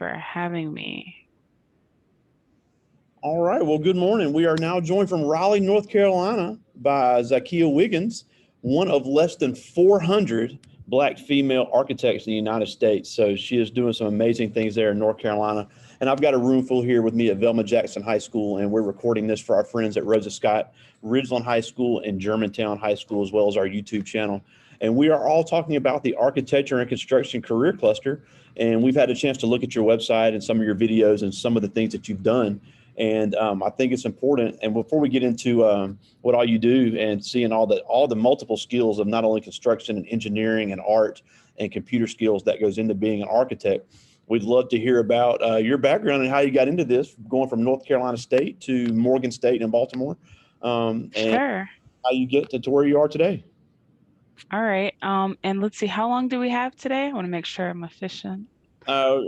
for having me. All right. Well, good morning. We are now joined from Raleigh, North Carolina by Zakiya Wiggins, one of less than 400 Black female architects in the United States. So she is doing some amazing things there in North Carolina. And I've got a room full here with me at Velma Jackson High School, and we're recording this for our friends at Rosa Scott Ridgeland High School and Germantown High School, as well as our YouTube channel. And we are all talking about the architecture and construction career cluster. And we've had a chance to look at your website and some of your videos and some of the things that you've done. And I think it's important. And before we get into what all you do and seeing all the multiple skills of not only construction and engineering and art and computer skills that goes into being an architect, we'd love to hear about your background and how you got into this, going from North Carolina State to Morgan State in Baltimore, and Sure. how you get to where you are today. All right. And let's see, how long do we have today? I want to make sure I'm efficient. Uh,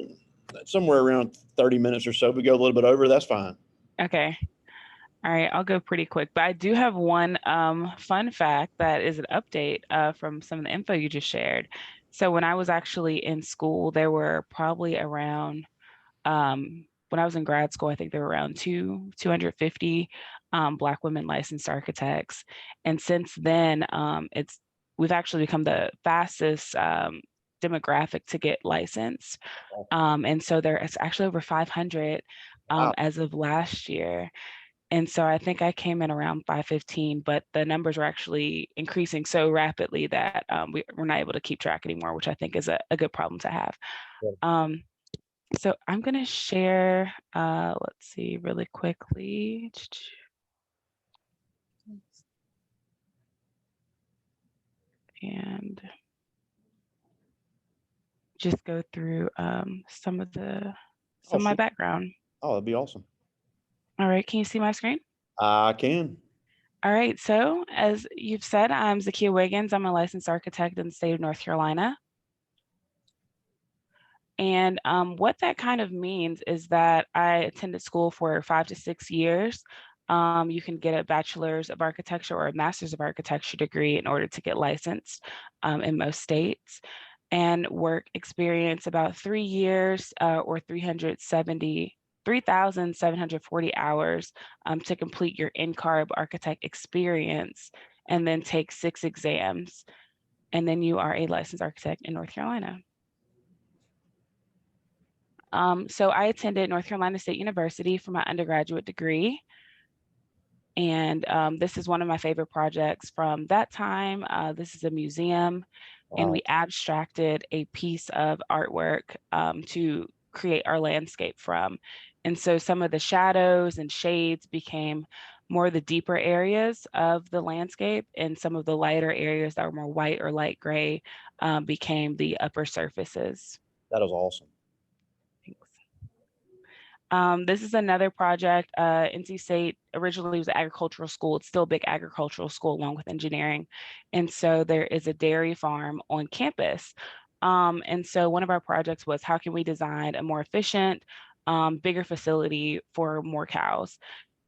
Somewhere around 30 minutes or so. We go a little bit over, that's fine. Okay. All right, I'll go pretty quick, but I do have one fun fact that is an update from some of the info you just shared. So when I was actually in school, there were probably around, when I was in grad school, I think there were around 250 Black women licensed architects. And since then, we've actually become the fastest demographic to get licensed. And so there is actually over 500 Wow. as of last year. And so I think I came in around 515, but the numbers were actually increasing so rapidly that we're not able to keep track anymore, which I think is a good problem to have. So I'm going to share, let's see, really quickly. And just go through some of my background. Oh, that'd be awesome. All right, can you see my screen? I can. All right, so as you've said, I'm Zakiya Wiggins. I'm a licensed architect in the state of North Carolina. And what that kind of means is that I attended school for 5 to 6 years. You can get a bachelor's of architecture or a master's of architecture degree in order to get licensed in most states. And work experience about 3 years or 3,740 hours to complete your NCARB architect experience, and then take 6 exams. And then you are a licensed architect in North Carolina. So I attended North Carolina State University for my undergraduate degree. And this is one of my favorite projects from that time. This is a museum. Wow. And we abstracted a piece of artwork to create our landscape from. And so some of the shadows and shades became more the deeper areas of the landscape, and some of the lighter areas that were more white or light gray became the upper surfaces. That was awesome. This is another project. NC State originally was an agricultural school. It's still a big agricultural school along with engineering. And so there is a dairy farm on campus. And so one of our projects was, how can we design a more efficient, bigger facility for more cows?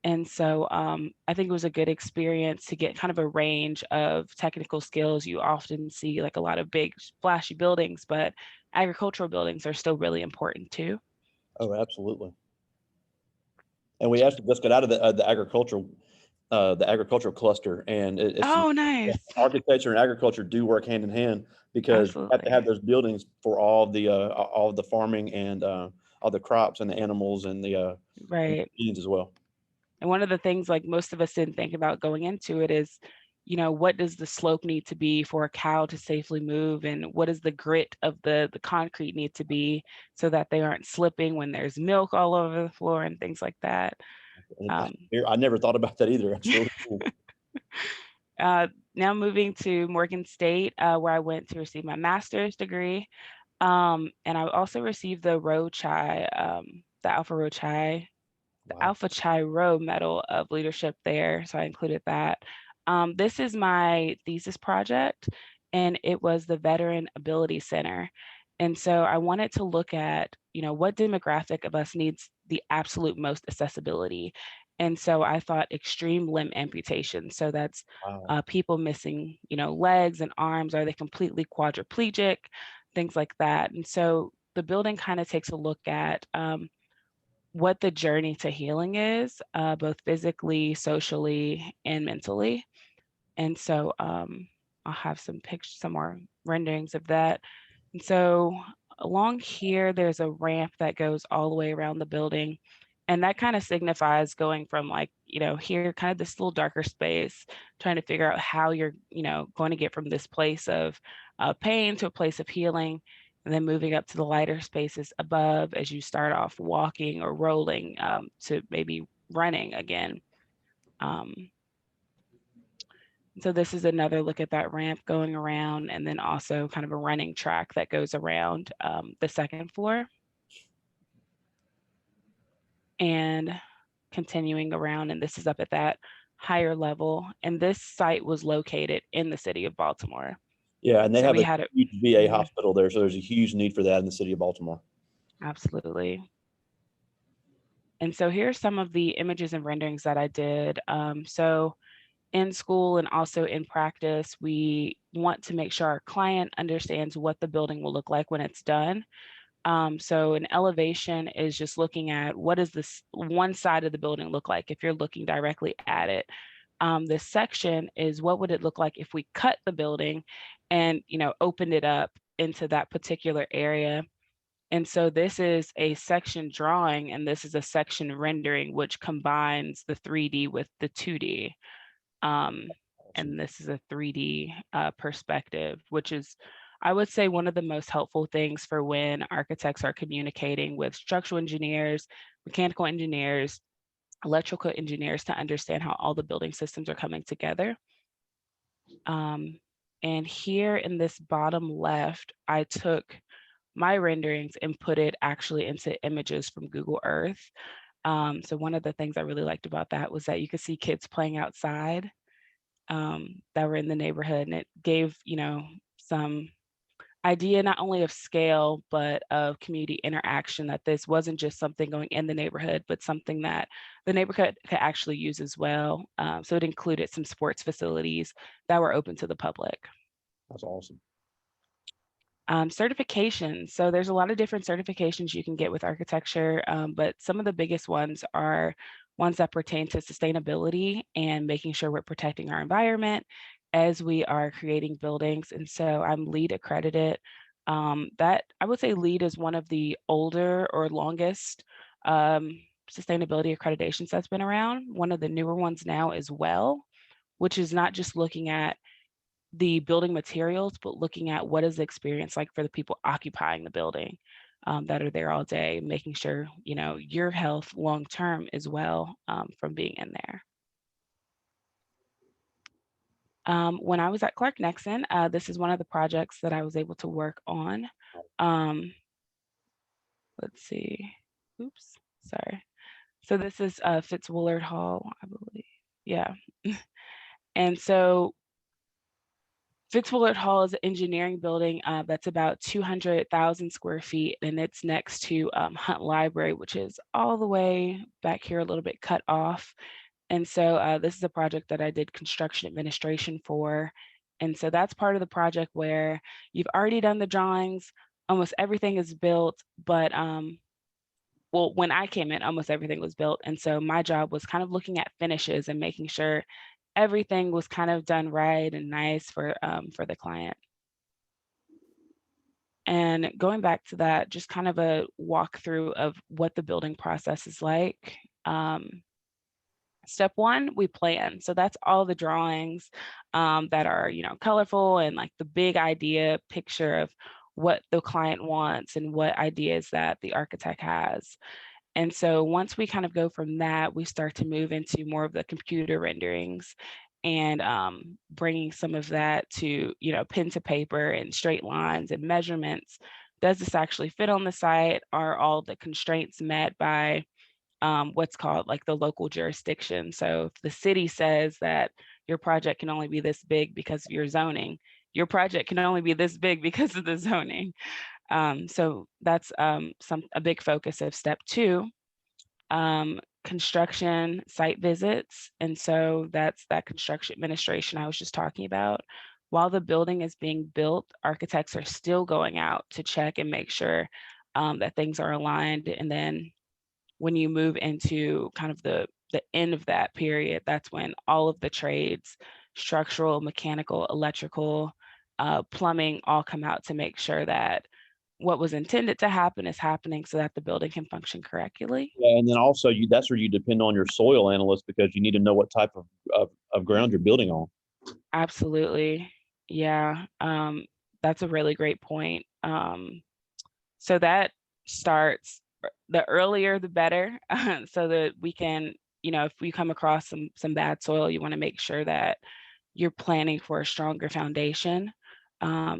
And so I think it was a good experience to get kind of a range of technical skills. You often see like a lot of big flashy buildings, but agricultural buildings are still really important too. Oh, absolutely. And we actually just got out of the agricultural cluster, and it's nice. Architecture and agriculture do work hand in hand, because Absolutely. you have to have those buildings for all the farming and all the crops and the animals and the right beans as well. And one of the things like most of us didn't think about going into it is, what does the slope need to be for a cow to safely move, and what does the grit of the concrete need to be so that they aren't slipping when there's milk all over the floor and things like that. I never thought about that either. That's really cool. Now moving to Morgan State, where I went to receive my master's degree. And I also received the Alpha Chi Rho Medal of Leadership there. So I included that. This is my thesis project, and it was the Veteran Ability Center. And so I wanted to look at, what demographic of us needs the absolute most accessibility. And so I thought extreme limb amputation. So that's people missing, legs and arms. Are they completely quadriplegic? Things like that. And so the building kind of takes a look at what the journey to healing is, both physically, socially, and mentally. And so I'll have some more renderings of that. And so along here, there's a ramp that goes all the way around the building. And that kind of signifies going from like, here, kind of this little darker space, trying to figure out how you're, going to get from this place of pain to a place of healing, and then moving up to the lighter spaces above as you start off walking or rolling to maybe running again. Um, so this is another look at that ramp going around, and then also kind of a running track that goes around the second floor. And continuing around, and this is up at that higher level. And this site was located in the city of Baltimore. Yeah, and they So have we a had a huge VA hospital there, so there's a huge need for that in the city of Baltimore. absolutely. And so here's some of the images and renderings that I did. So in school and also in practice, we want to make sure our client understands what the building will look like when it's done. So an elevation is just looking at what does this one side of the building look like if you're looking directly at it. This section is what would it look like if we cut the building and opened it up into that particular area. And so this is a section drawing, and this is a section rendering, which combines the 3D with the 2D. And this is a 3D perspective, which is, I would say, one of the most helpful things for when architects are communicating with structural engineers, mechanical engineers, electrical engineers, to understand how all the building systems are coming together. And here in this bottom left, I took my renderings and put it actually into images from Google Earth. So one of the things I really liked about that was that you could see kids playing outside that were in the neighborhood, and it gave some idea not only of scale but of community interaction, that this wasn't just something going in the neighborhood but something that the neighborhood could actually use as well. So it included some sports facilities that were open to the public. That's awesome. Certifications. So there's a lot of different certifications you can get with architecture, but some of the biggest ones are ones that pertain to sustainability and making sure we're protecting our environment as we are creating buildings. And so I'm LEED accredited. That I would say LEED is one of the older or longest sustainability accreditations that's been around. One of the newer ones now as well, which is not just looking at the building materials, but looking at what is the experience like for the people occupying the building that are there all day, making sure your health long term as well from being in there. When I was at Clark Nexon, this is one of the projects that I was able to work on. Let's see. Oops, sorry. So this is Fitzwillard Hall, I believe. Yeah. And so Fitzwillard Hall is an engineering building that's about 200,000 square feet, and it's next to Hunt Library, which is all the way back here, a little bit cut off. And so this is a project that I did construction administration for. And so that's part of the project where you've already done the drawings, almost everything is built, but well, when I came in, almost everything was built. And so my job was kind of looking at finishes and making sure everything was kind of done right and nice for the client. And going back to that, just kind of a walkthrough of what the building process is like. Step one, we plan. So that's all the drawings that are, colorful and like the big idea picture of what the client wants and what ideas that the architect has. And so once we kind of go from that, we start to move into more of the computer renderings and bringing some of that to, pen to paper and straight lines and measurements. Does this actually fit on the site? Are all the constraints met by what's called like the local jurisdiction? So if the city says that your project can only be this big because of your zoning, your project can only be this big because of the zoning. So that's a big focus of step two. Construction site visits. And so that's that construction administration I was just talking about. While the building is being built, architects are still going out to check and make sure that things are aligned. And then when you move into kind of the end of that period, that's when all of the trades, structural, mechanical, electrical, plumbing, all come out to make sure that what was intended to happen is happening so that the building can function correctly. Yeah, and then also that's where you depend on your soil analyst because you need to know what type of ground you're building on. Absolutely. Yeah. That's a really great point. So that starts, the earlier the better, so that we can, if we come across some bad soil, you want to make sure that you're planning for a stronger foundation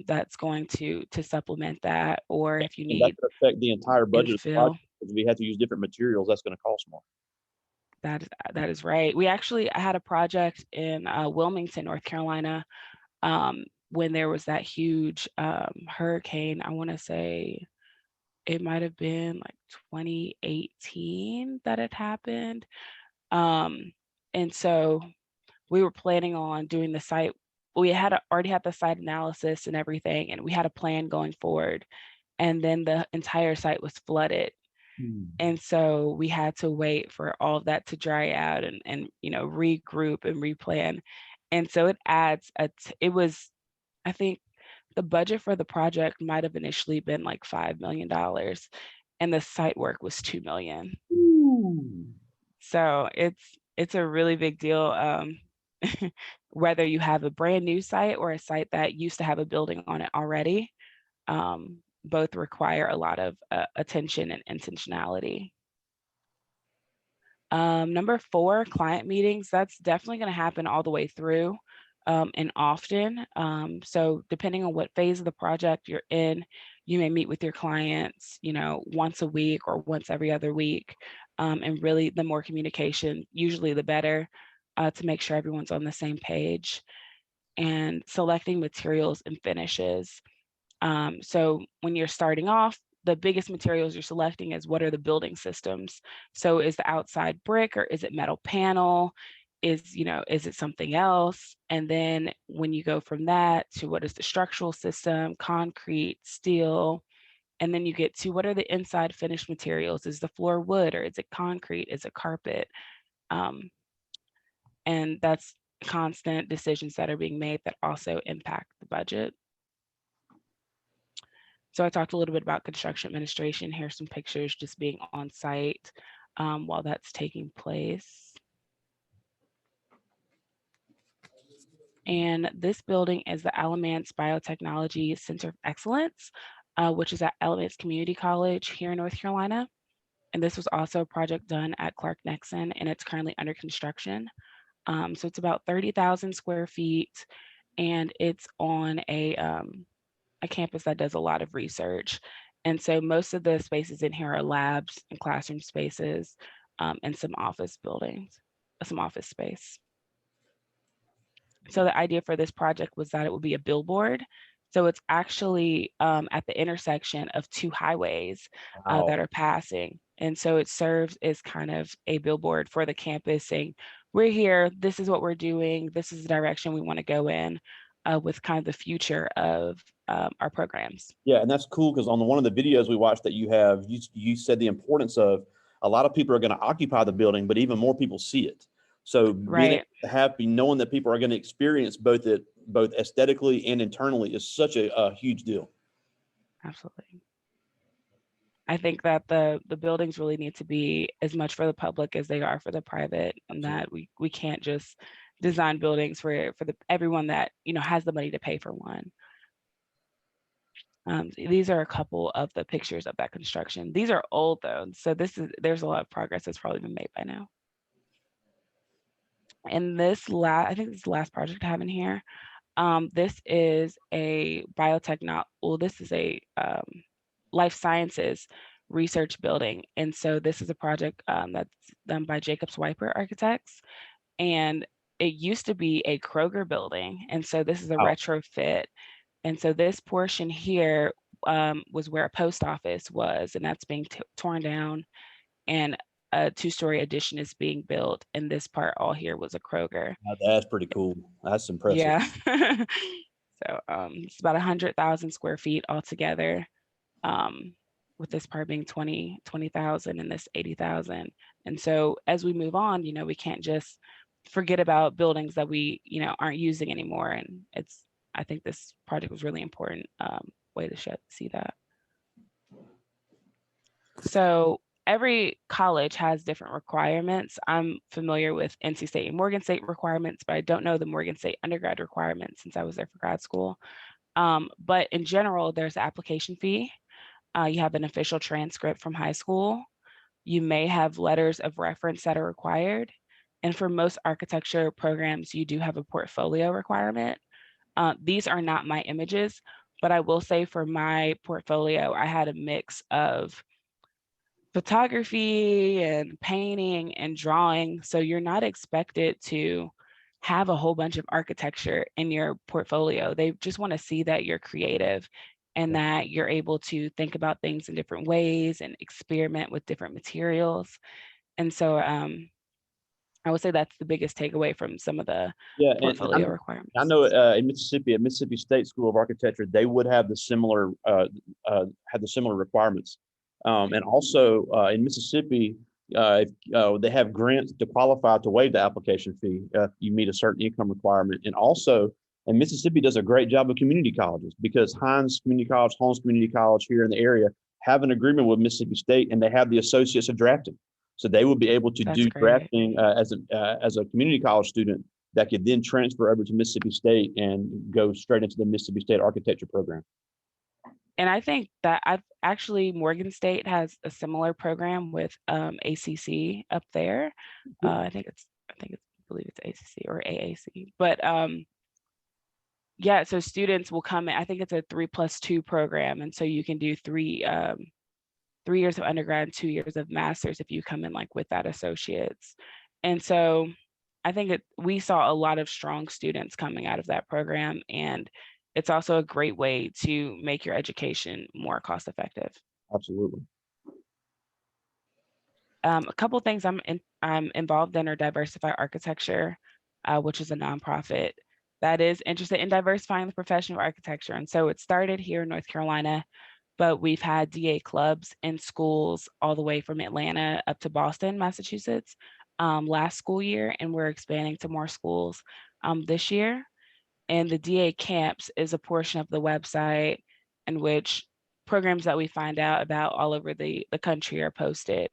that's going to supplement that, or if you And that need could affect the entire budget of the infill. project because if you have to use different materials, that's going to cost more. That is right. I had a project in Wilmington, North Carolina, when there was that huge hurricane. I want to say it might have been like 2018 that it happened. And so we were planning on doing the site. We already had the site analysis and everything, and we had a plan going forward. And then the entire site was flooded. And so we had to wait for all of that to dry out and regroup and replan. And so it was, I think the budget for the project might have initially been like $5 million, and the site work was $2 million. Ooh. So it's a really big deal. Whether you have a brand new site or a site that used to have a building on it already, both require a lot of attention and intentionality. Number 4, client meetings. That's definitely going to happen all the way through, and often. So depending on what phase of the project you're in, you may meet with your clients, once a week or once every other week. And really, the more communication, usually the better, to make sure everyone's on the same page. And selecting materials and finishes. So when you're starting off, the biggest materials you're selecting is what are the building systems. So is the outside brick, or is it metal panel? Is it something else? And then when you go from that to what is the structural system, concrete, steel, and then you get to what are the inside finished materials? Is the floor wood, or is it concrete? Is it carpet? And that's constant decisions that are being made that also impact the budget. So I talked a little bit about construction administration. Here's some pictures just being on site while that's taking place. And this building is the Alamance Biotechnology Center of Excellence, which is at Alamance Community College here in North Carolina. And this was also a project done at Clark Nexon, and it's currently under construction. So it's about 30,000 square feet, and it's on a campus that does a lot of research. And so most of the spaces in here are labs and classroom spaces, and some office buildings, some office space. So the idea for this project was that it would be a billboard. So it's actually at the intersection of 2 highways that are passing. And so it serves as kind of a billboard for the campus saying, we're here, this is what we're doing, this is the direction we want to go in, with kind of the future of our programs. Yeah, and that's cool because on one of the videos we watched that you said the importance of a lot of people are going to occupy the building, but even more people see it. So being able to be knowing that people are going to experience both aesthetically and internally is such a huge deal. Absolutely. I think that the buildings really need to be as much for the public as they are for the private, and that we can't just design buildings for everyone that has the money to pay for one. These are a couple of the pictures of that construction. These are old though, so there's a lot of progress that's probably been made by now. And I think this is the last project I have in here. This is a this is a life sciences research building. And so this is a project that's done by Jacobs Wiper Architects. And it used to be a Kroger building. And so this is a retrofit. And so this portion here was where a post office was, and that's being torn down. And a 2-story addition is being built. And this part all here was a Kroger. That's pretty cool. That's impressive. Yeah. So it's about 100,000 square feet altogether. with this part being 20,000 and this 80,000. And so as we move on, we can't just forget about buildings that we, aren't using anymore. And I think this project was really important way to see that. So every college has different requirements. I'm familiar with NC State and Morgan State requirements, but I don't know the Morgan State undergrad requirements since I was there for grad school. But in general, there's an application fee. You have an official transcript from high school. You may have letters of reference that are required. And for most architecture programs, you do have a portfolio requirement. These are not my images, but I will say for my portfolio, I had a mix of photography and painting and drawing. So you're not expected to have a whole bunch of architecture in your portfolio. They just want to see that you're creative and that you're able to think about things in different ways and experiment with different materials. And so I would say that's the biggest takeaway from some of the portfolio requirements. I know in Mississippi, at Mississippi State School of Architecture, they would have the similar requirements. And also in Mississippi, they have grants to qualify to waive the application fee if you meet a certain income requirement. And also, and Mississippi does a great job with community colleges because Hines Community College, Holmes Community College here in the area have an agreement with Mississippi State, and they have the associates of drafting. So they will be able to do drafting as a community college student that could then transfer over to Mississippi State and go straight into the Mississippi State architecture program. And I think that Morgan State has a similar program with ACC up there. I believe it's ACC or AAC, but yeah, so students will come in. I think it's a 3+2 program, and so you can do 3 years of undergrad and 2 years of master's if you come in like with that associates. And so I think we saw a lot of strong students coming out of that program, and it's also a great way to make your education more cost effective. Absolutely. A couple of things I'm involved in are Diversify Architecture, which is a nonprofit that is interested in diversifying the profession of architecture. And so it started here in North Carolina, but we've had DA clubs in schools all the way from Atlanta up to Boston, Massachusetts, last school year, and we're expanding to more schools this year. And the DA Camps is a portion of the website in which programs that we find out about all over the country are posted,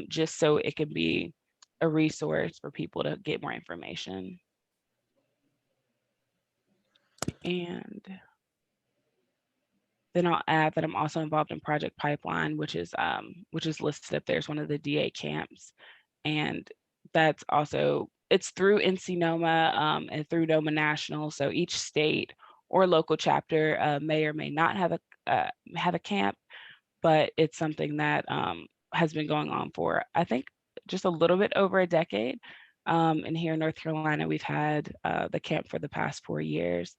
just so it can be a resource for people to get more information. And then I'll add that I'm also involved in Project Pipeline, which is listed up there as one of the DA camps. And that's also, it's through NC NOMA and through NOMA National. So each state or local chapter may or may not have a camp, but it's something that has been going on for, I think, just a little bit over a decade. And here in North Carolina, we've had the camp for the past 4 years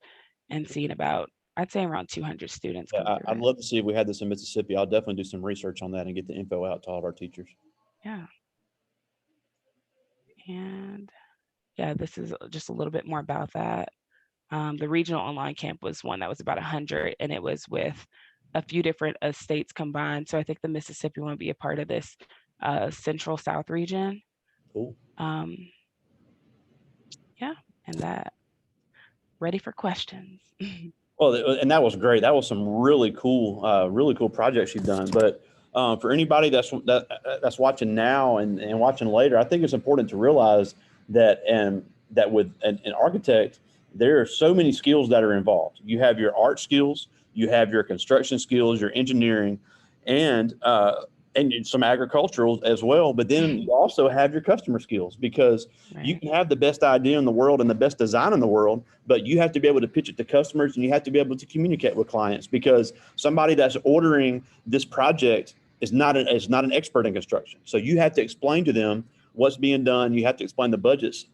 and seen about, I'd say around 200 students come through. I'd love to see if we had this in Mississippi. I'll definitely do some research on that and get the info out to all of our teachers. Yeah. And yeah, this is just a little bit more about that. The regional online camp was one that was about 100, and it was with a few different states combined. So I think the Mississippi one would be a part of this Central South region. Cool. Yeah, and that, ready for questions. Well, and that was great. That was some really cool projects you've done. But for anybody that's watching now and watching later, I think it's important to realize that with an architect, there are so many skills that are involved. You have your art skills, you have your construction skills, your engineering, and some agricultural as well. But then you also have your customer skills, because you can have the best idea in the world and the best design in the world, but you have to be able to pitch it to customers, and you have to be able to communicate with clients, because somebody that's ordering this project is not an expert in construction. So you have to explain to them what's being done. You have to explain the budgets,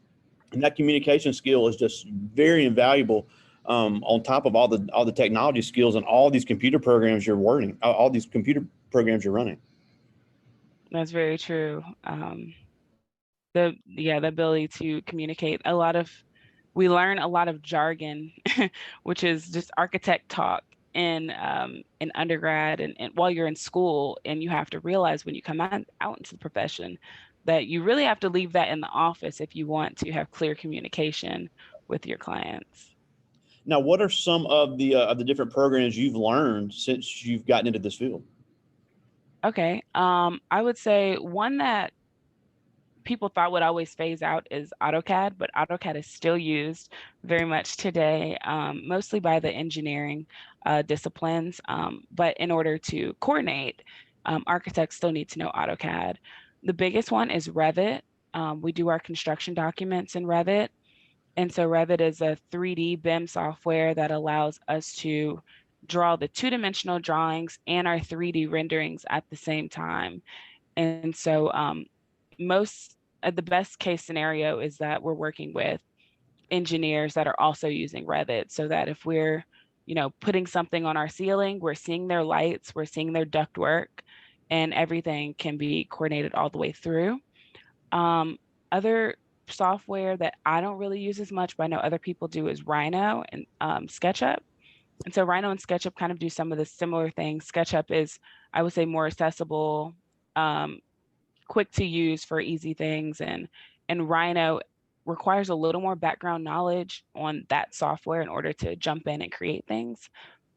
and that communication skill is just very invaluable. On top of all the technology skills and all these computer programs you're running. That's very true. The ability to communicate. We learn a lot of jargon, which is just architect talk, in undergrad and while you're in school, and you have to realize when you come out into the profession that you really have to leave that in the office if you want to have clear communication with your clients. Now, what are some of the different programs you've learned since you've gotten into this field? Okay. I would say one that people thought would always phase out is AutoCAD, but AutoCAD is still used very much today, mostly by the engineering disciplines. But in order to coordinate, architects still need to know AutoCAD. The biggest one is Revit. We do our construction documents in Revit. And so Revit is a 3D BIM software that allows us to draw the two-dimensional drawings and our 3D renderings at the same time. And so most the best case scenario is that we're working with engineers that are also using Revit, so that if we're, putting something on our ceiling, we're seeing their lights, we're seeing their ductwork, and everything can be coordinated all the way through. Other software that I don't really use as much, but I know other people do, is Rhino and SketchUp. And so Rhino and SketchUp kind of do some of the similar things. SketchUp is, I would say, more accessible, quick to use for easy things, and Rhino requires a little more background knowledge on that software in order to jump in and create things,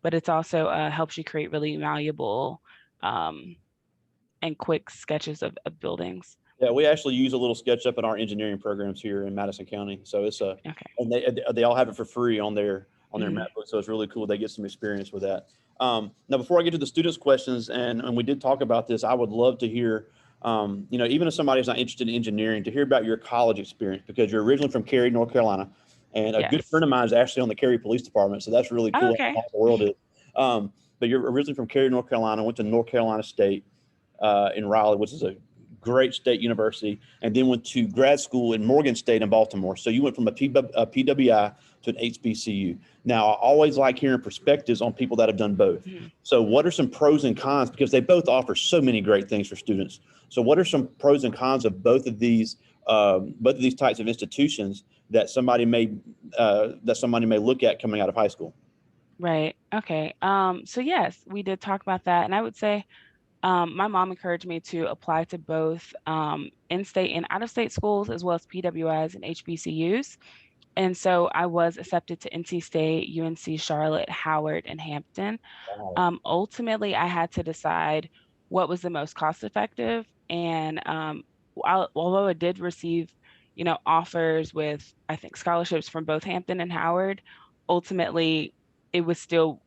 but it's also helps you create really malleable and quick sketches of buildings. Yeah, we actually use a little SketchUp in our engineering programs here in Madison County. So it's a, Okay. and they all have it for free on their Mhm. MacBook. So it's really cool. They get some experience with that. Now, before I get to the students' questions, and we did talk about this, I would love to hear, even if somebody's not interested in engineering, to hear about your college experience, because you're originally from Cary, North Carolina, and a good Yes. friend of mine is actually on the Cary Police Department. So that's really Oh, cool okay. how the world is. But you're originally from Cary, North Carolina, went to North Carolina State in Raleigh, which is a great state university, and then went to grad school in Morgan State in Baltimore. So you went from a PWI to an HBCU. Now, I always like hearing perspectives on people that have done both. Mhm. So what are some pros and cons? Because they both offer so many great things for students. So what are some pros and cons of both of these types of institutions that somebody may look at coming out of high school? Right. Okay. So yes, we did talk about that, and I would say my mom encouraged me to apply to both in-state and out-of-state schools, as well as PWIs and HBCUs. And so I was accepted to NC State, UNC Charlotte, Howard, and Hampton. Wow. Ultimately, I had to decide what was the most cost effective. And although I did receive, offers with, I think, scholarships from both Hampton and Howard, ultimately it was still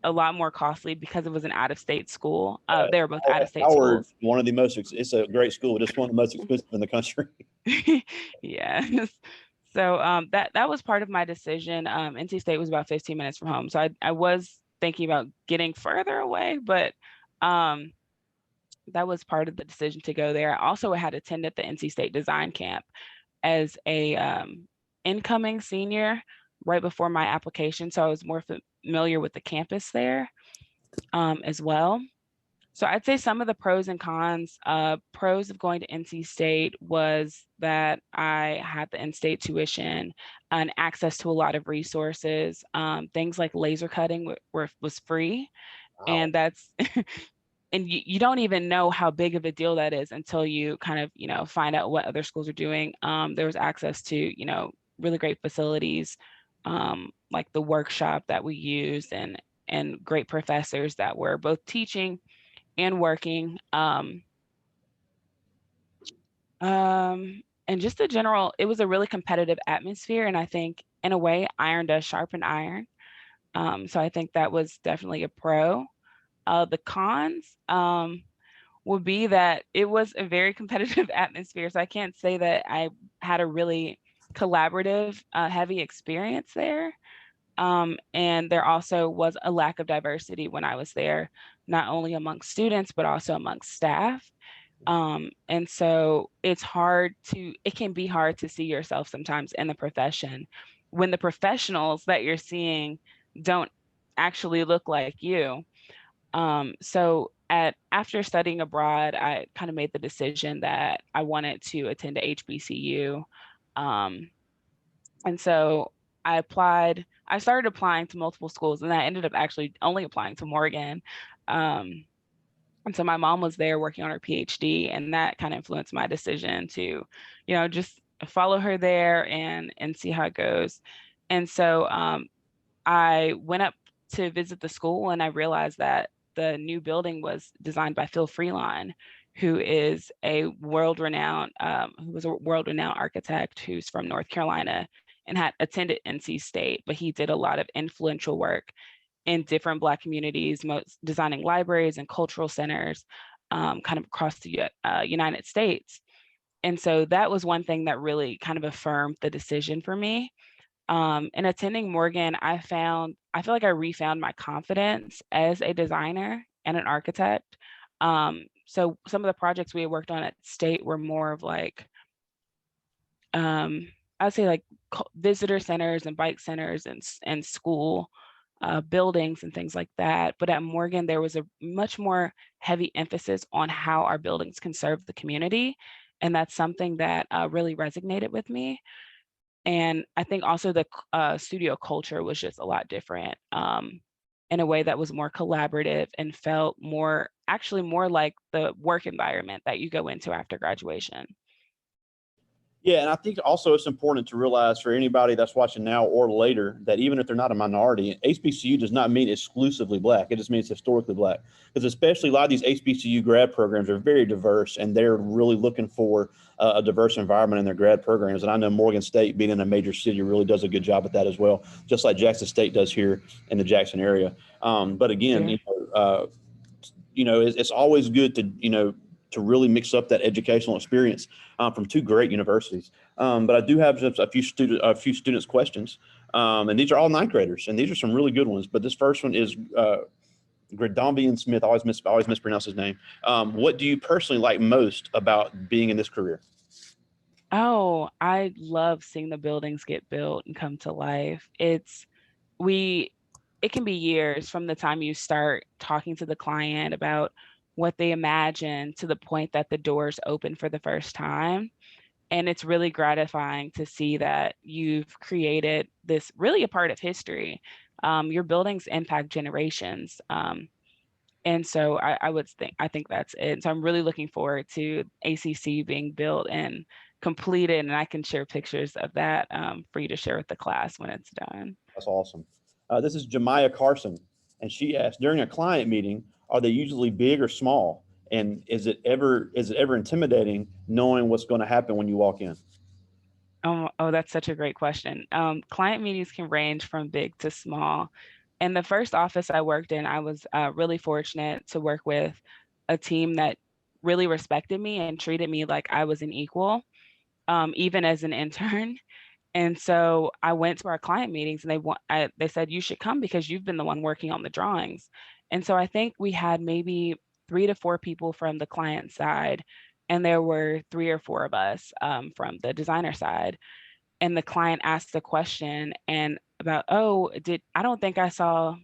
a lot more costly because it was an out-of-state school. They were both out-of-state Howard, schools. one of the most, it's a great school, but it's one of the most expensive in the country. Yeah. So that was part of my decision. NC State was about 15 minutes from home. So I was thinking about getting further away, but um, that was part of the decision to go there. I also had attended the NC State Design Camp as a incoming senior right before my application. So I was more familiar with the campus there as well. So I'd say some of the pros and cons. Pros of going to NC State was that I had the in-state tuition and access to a lot of resources. Things like laser cutting was free, Wow. and that's and you don't even know how big of a deal that is until you kind of find out what other schools are doing. There was access to really great facilities, like the workshop that we used, and great professors that were both teaching and working. And just a general, it was a really competitive atmosphere. And I think in a way, iron does sharpen iron. So I think that was definitely a pro. The cons would be that it was a very competitive atmosphere. So I can't say that I had a really collaborative, heavy experience there. And there also was a lack of diversity when I was there, not only amongst students, but also amongst staff. And so it can be hard to see yourself sometimes in the profession when the professionals that you're seeing don't actually look like you. So after studying abroad, I kind of made the decision that I wanted to attend a HBCU. And so I started applying to multiple schools, and I ended up actually only applying to Morgan. And so my mom was there working on her PhD, and that kind of influenced my decision to, just follow her there and see how it goes. And so I went up to visit the school, and I realized that the new building was designed by Phil Freeline, who is a world-renowned architect who's from North Carolina and had attended NC State, but he did a lot of influential work in different Black communities, designing libraries and cultural centers kind of across the United States. And so that was one thing that really kind of affirmed the decision for me. In attending Morgan, I feel like I refound my confidence as a designer and an architect. So some of the projects we had worked on at State were more of like, I'd say like visitor centers and bike centers and school buildings and things like that. But at Morgan, there was a much more heavy emphasis on how our buildings can serve the community. And that's something that really resonated with me. And I think also the studio culture was just a lot different in a way that was more collaborative and felt actually more like the work environment that you go into after graduation. Yeah, and I think also it's important to realize for anybody that's watching now or later that even if they're not a minority, HBCU does not mean exclusively Black. It just means historically Black. Because especially a lot of these HBCU grad programs are very diverse, and they're really looking for a diverse environment in their grad programs. And I know Morgan State, being in a major city, really does a good job at that as well, just like Jackson State does here in the Jackson area. But again, Yeah. It's always good to really mix up that educational experience from two great universities. But I do have just a few students' questions, and these are all ninth graders, and these are some really good ones. But this first one is Gradambian Smith. I always mispronounce his name. What do you personally like most about being in this career? Oh, I love seeing the buildings get built and come to life. We it can be years from the time you start talking to the client about what they imagine to the point that the doors open for the first time. And it's really gratifying to see that you've created this really a part of history. Your buildings impact generations. And so I think that's it. So I'm really looking forward to ACC being built and completed, and I can share pictures of that for you to share with the class when it's done. That's awesome. This is Jemiah Carson, and she asked, during a client meeting, are they usually big or small? And is it ever intimidating knowing what's going to happen when you walk in? Oh, that's such a great question. Client meetings can range from big to small. In the first office I worked in, I was really fortunate to work with a team that really respected me and treated me like I was an equal, even as an intern. And so I went to our client meetings, and they said, you should come because you've been the one working on the drawings. And so I think we had maybe 3 to 4 people from the client side, and there were 3 or 4 of us from the designer side. And the client asked a question and about, oh, I don't think I saw,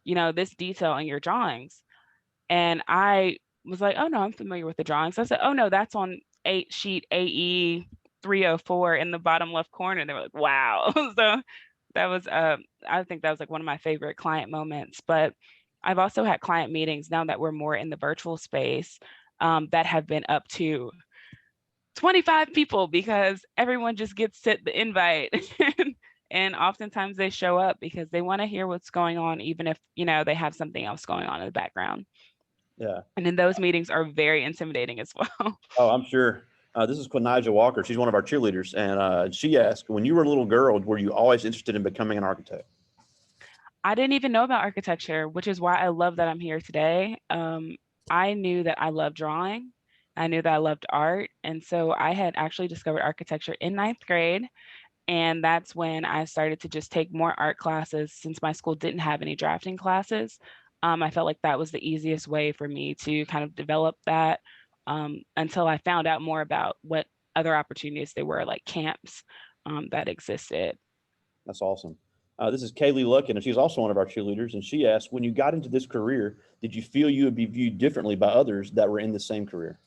this detail in your drawings. And I was like, oh no, I'm familiar with the drawings. I said, oh no, that's on sheet AE 304 in the bottom left corner. They were like, wow. So that was, I think that was like one of my favorite client moments. But I've also had client meetings now that we're more in the virtual space that have been up to 25 people because everyone just gets sent the invite. And oftentimes they show up because they want to hear what's going on, even if, they have something else going on in the background. Yeah. And then those meetings are very intimidating as well. Oh, I'm sure. This is Quinija Walker. She's one of our cheerleaders, and she asked, when you were a little girl, were you always interested in becoming an architect? I didn't even know about architecture, which is why I love that I'm here today. I knew that I loved drawing. I knew that I loved art. And so I had actually discovered architecture in ninth grade. And that's when I started to just take more art classes since my school didn't have any drafting classes. I felt like that was the easiest way for me to kind of develop that until I found out more about what other opportunities there were, like camps that existed. That's awesome. This is Kaylee Lucken, and she's also one of our cheerleaders. And she asked, when you got into this career, did you feel you would be viewed differently by others that were in the same career?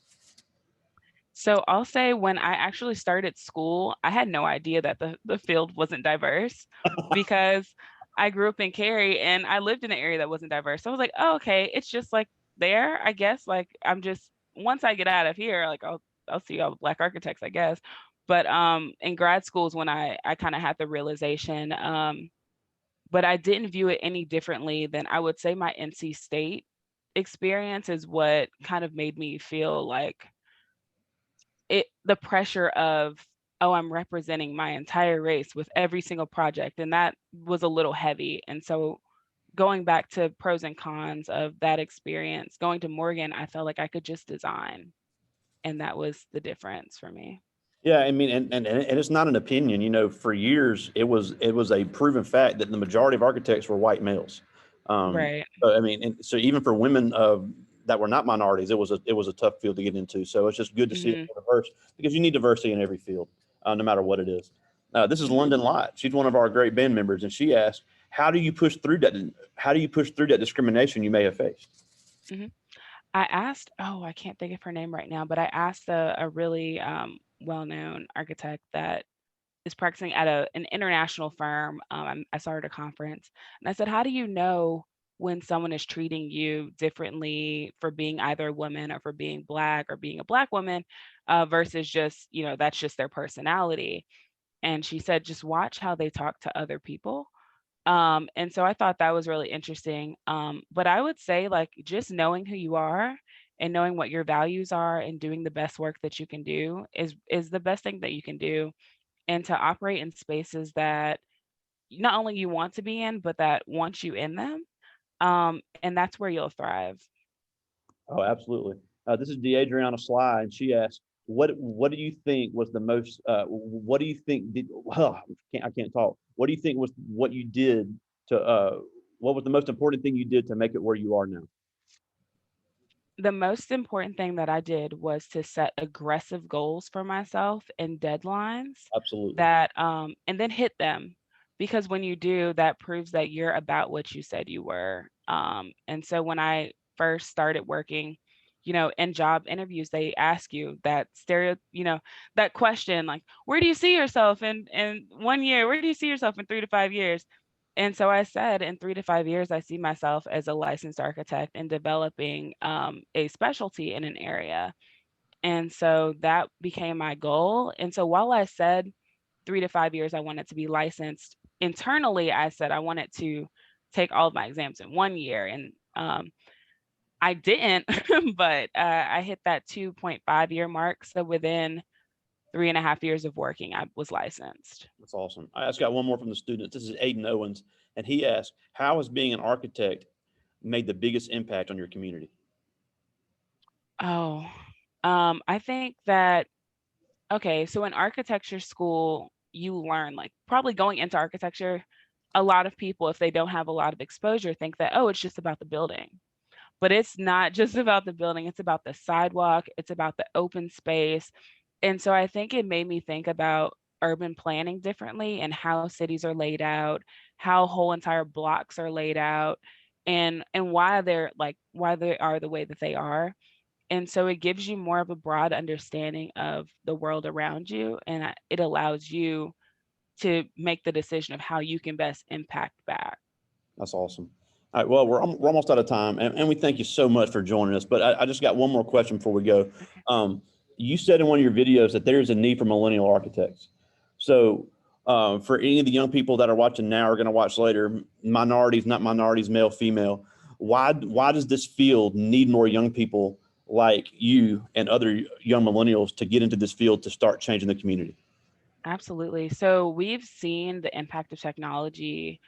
So I'll say when I actually started school, I had no idea that the field wasn't diverse because I grew up in Cary and I lived in an area that wasn't diverse. So I was like, oh, okay, it's just like there, I guess. Like I'm just once I get out of here, like I'll see all the black architects, I guess. But in grad schools when I kind of had the realization, but I didn't view it any differently than I would say my NC State experience is what kind of made me feel like the pressure of, oh, I'm representing my entire race with every single project, and that was a little heavy. And so going back to pros and cons of that experience, going to Morgan, I felt like I could just design, and that was the difference for me. Yeah, I mean, and it's not an opinion. You know, for years it was a proven fact that the majority of architects were white males. Right. So, I mean, and so even for women that were not minorities, it was a tough field to get into. So it's just good to see it Mhm. diverse because you need diversity in every field, no matter what it is. This is Mhm. London Light. She's one of our great band members, and she asked, "How do you push through that? How do you push through that discrimination you may have faced?" Mhm. I asked, oh, I can't think of her name right now, but I asked a really well-known architect that is practicing at an international firm. I saw her at a conference, and I said, "How do you know when someone is treating you differently for being either a woman or for being black or being a black woman versus just that's just their personality?" And she said, "Just watch how they talk to other people." And so I thought that was really interesting. But I would say like just knowing who you are and knowing what your values are and doing the best work that you can do is the best thing that you can do, and to operate in spaces that not only you want to be in, but that want you in them. And that's where you'll thrive. Oh, absolutely. This is Deadriana Sly, and she asked, "What do you think was the most? What do you think did? I can't talk. What do you think was what you did to? What was the most important thing you did to make it where you are now?" The most important thing that I did was to set aggressive goals for myself and deadlines Absolutely. that and then hit them, because when you do, that proves that you're about what you said you were. And so when I first started working, in job interviews, they ask you that that question like, where do you see yourself in 1 year? Where do you see yourself in 3 to 5 years? And so I said, in 3 to 5 years, I see myself as a licensed architect and developing a specialty in an area. And so that became my goal. And so while I said 3 to 5 years, I wanted to be licensed, internally, I said I wanted to take all of my exams in 1 year. And I didn't, but I hit that 2.5 year mark. So within 3.5 years of working, I was licensed. That's awesome. I just got one more from the students. This is Aiden Owens, and he asked, "How has being an architect made the biggest impact on your community?" Oh, I think that okay, so in architecture school, you learn like probably going into architecture, a lot of people, if they don't have a lot of exposure, think that, oh, it's just about the building. But it's not just about the building, it's about the sidewalk, it's about the open space. And so I think it made me think about urban planning differently and how cities are laid out, how whole entire blocks are laid out, and why they are the way that they are. And so it gives you more of a broad understanding of the world around you, and it allows you to make the decision of how you can best impact back. That's awesome. All right. Well, we're almost out of time, and we thank you so much for joining us. But I just got one more question before we go. Um, you said in one of your videos that there is a need for millennial architects. So, for any of the young people that are watching now or going to watch later, minorities, not minorities, male, female, why does this field need more young people like you and other young millennials to get into this field to start changing the community? Absolutely. So we've seen the impact of technology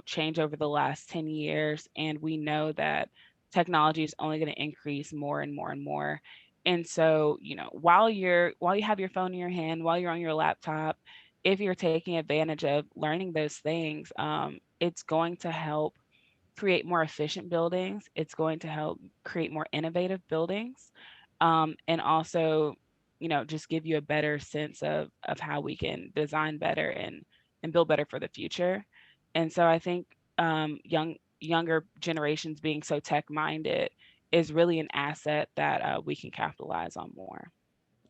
change over the last 10 years, and we know that technology is only going to increase more and more and more. And so, while you have your phone in your hand, while you're on your laptop, if you're taking advantage of learning those things, it's going to help create more efficient buildings. It's going to help create more innovative buildings, and also, just give you a better sense of how we can design better and build better for the future. And so I think younger generations being so tech minded is really an asset that we can capitalize on more.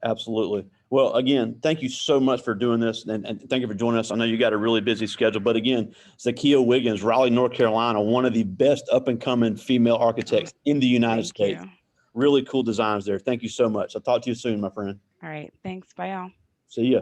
Absolutely. Well, again, thank you so much for doing this, and thank you for joining us. I know you got a really busy schedule, but again, Zakiya Wiggins, Raleigh, North Carolina, one of the best up-and-coming female architects in the United Thank States. you. Really cool designs there. Thank you so much. I'll talk to you soon, my friend. All right. Thanks. Bye, y'all. See ya.